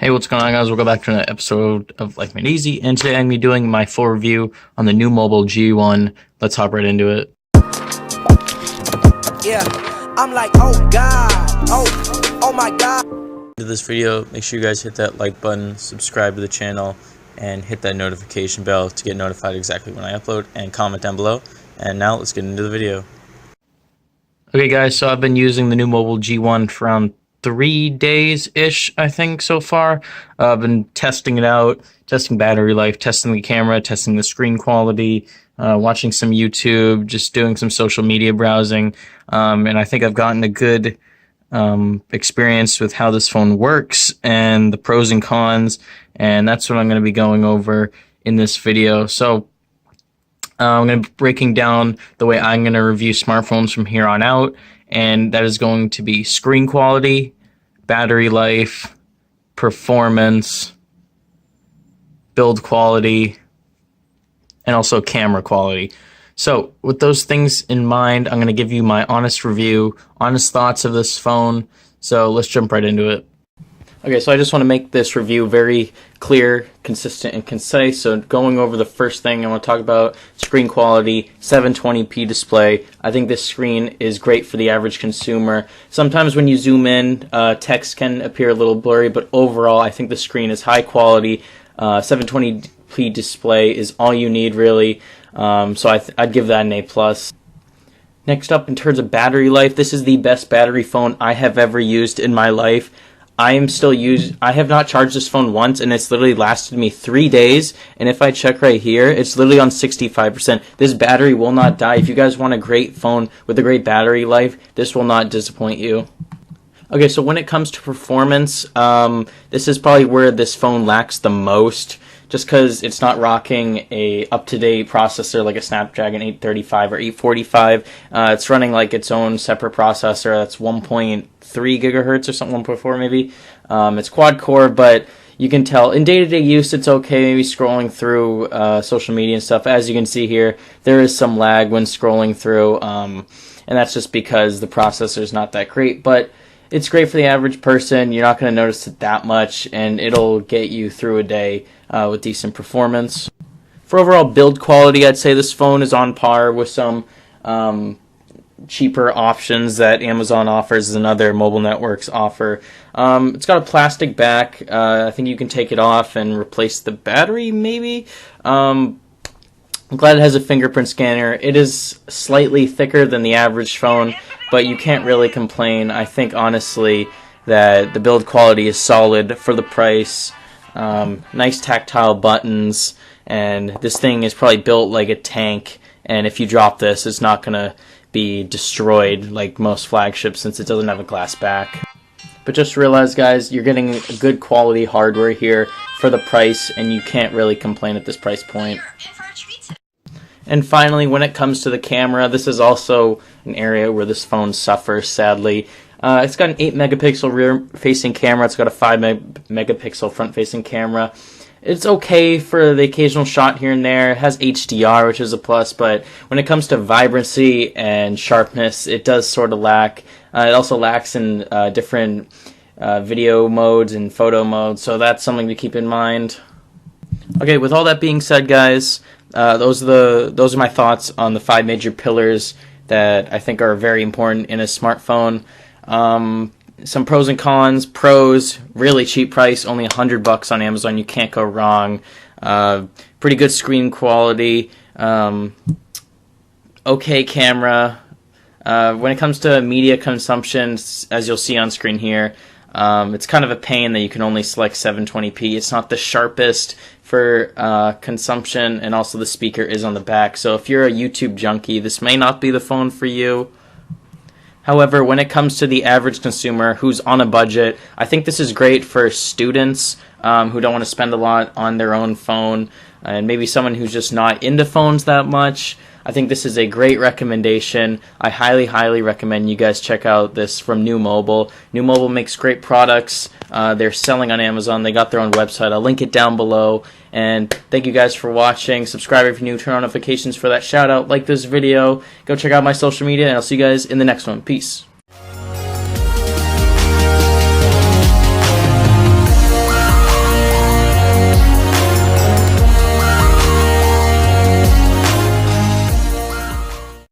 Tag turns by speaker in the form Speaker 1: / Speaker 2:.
Speaker 1: Hey, what's going on, guys? Welcome back to another episode of Life Made Easy, and today I'm going to be doing my full review on the new mobile G1. Let's hop right into it.
Speaker 2: Yeah, I'm like, oh god, oh my god.
Speaker 1: To this video, make sure you guys hit that like button, subscribe to the channel, and hit that notification bell to get notified exactly when I upload, and comment down below. And now let's get into the video. Okay, guys, so I've been using the new mobile G1 for around 3 days-ish, I think, so far. I've been testing it out, testing battery life, testing the camera, testing the screen quality, watching some YouTube, just doing some social media browsing, and I think I've gotten a good experience with how this phone works and the pros and cons, and that's what I'm going to be going over in this video. So I'm going to be breaking down the way I'm going to review smartphones from here on out, and that is going to be screen quality, battery life, performance, build quality, and also camera quality. So with those things in mind, I'm going to give you my honest review, honest thoughts of this phone. So let's jump right into it. Okay, so I just want to make this review very clear, consistent, and concise. So going over the first thing I want to talk about, screen quality, 720p display. I think this screen is great for the average consumer. Sometimes when you zoom in, text can appear a little blurry, but overall I think the screen is high quality. 720p display is all you need, really. So I'd give that an A+. Next up, in terms of battery life, this is the best battery phone I have ever used in my life. I have not charged this phone once, and it's literally lasted me 3 days, and if I check right here, it's literally on 65%. This battery will not die. If you guys want a great phone with a great battery life, this will not disappoint you. Okay, so when it comes to performance, this is probably where this phone lacks the most, just because it's not rocking a up-to-date processor like a Snapdragon 835 or 845. It's running like its own separate processor that's 1.3 gigahertz or something, 1.4 maybe. It's quad-core, but you can tell in day-to-day use it's okay, maybe scrolling through social media and stuff. As you can see here, there is some lag when scrolling through, and that's just because the processor is not that great, but it's great for the average person. You're not going to notice it that much, and it'll get you through a day with decent performance. For overall build quality, I'd say this phone is on par with some cheaper options that Amazon offers and other mobile networks offer. It's got a plastic back. I think you can take it off and replace the battery, maybe. I'm glad it has a fingerprint scanner. It is slightly thicker than the average phone, but you can't really complain. I think, honestly, that the build quality is solid for the price. Nice tactile buttons, and this thing is probably built like a tank, and if you drop this, it's not going to be destroyed like most flagships since it doesn't have a glass back. But just realize, guys, you're getting a good quality hardware here for the price, and you can't really complain at this price point. And finally, when it comes to the camera, this is also an area where this phone suffers, sadly. It's got an 8 megapixel rear-facing camera. It's got a 5 megapixel front-facing camera. It's okay for the occasional shot here and there. It has HDR, which is a plus, but when it comes to vibrancy and sharpness, it does sort of lack. It also lacks in different video modes and photo modes, so that's something to keep in mind. Okay, with all that being said, guys, those are my thoughts on the 5 major pillars that I think are very important in a smartphone. Some pros and cons. Pros, really cheap price, only $100 on Amazon. You can't go wrong. Pretty good screen quality. Okay camera. When it comes to media consumption, as you'll see on screen here, it's kind of a pain that you can only select 720p. It's not the sharpest for consumption, and also the speaker is on the back. So if you're a YouTube junkie, this may not be the phone for you. However, when it comes to the average consumer who's on a budget, I think this is great for students who don't want to spend a lot on their own phone, and maybe someone who's just not into phones that much. I think this is a great recommendation. I highly, highly recommend you guys check out this from New Mobile. New Mobile makes great products. They're selling on Amazon. They got their own website. I'll link it down below. And thank you guys for watching. Subscribe if you're new. Turn on notifications for that shout out. Like this video. Go check out my social media, and I'll see you guys in the next one. Peace.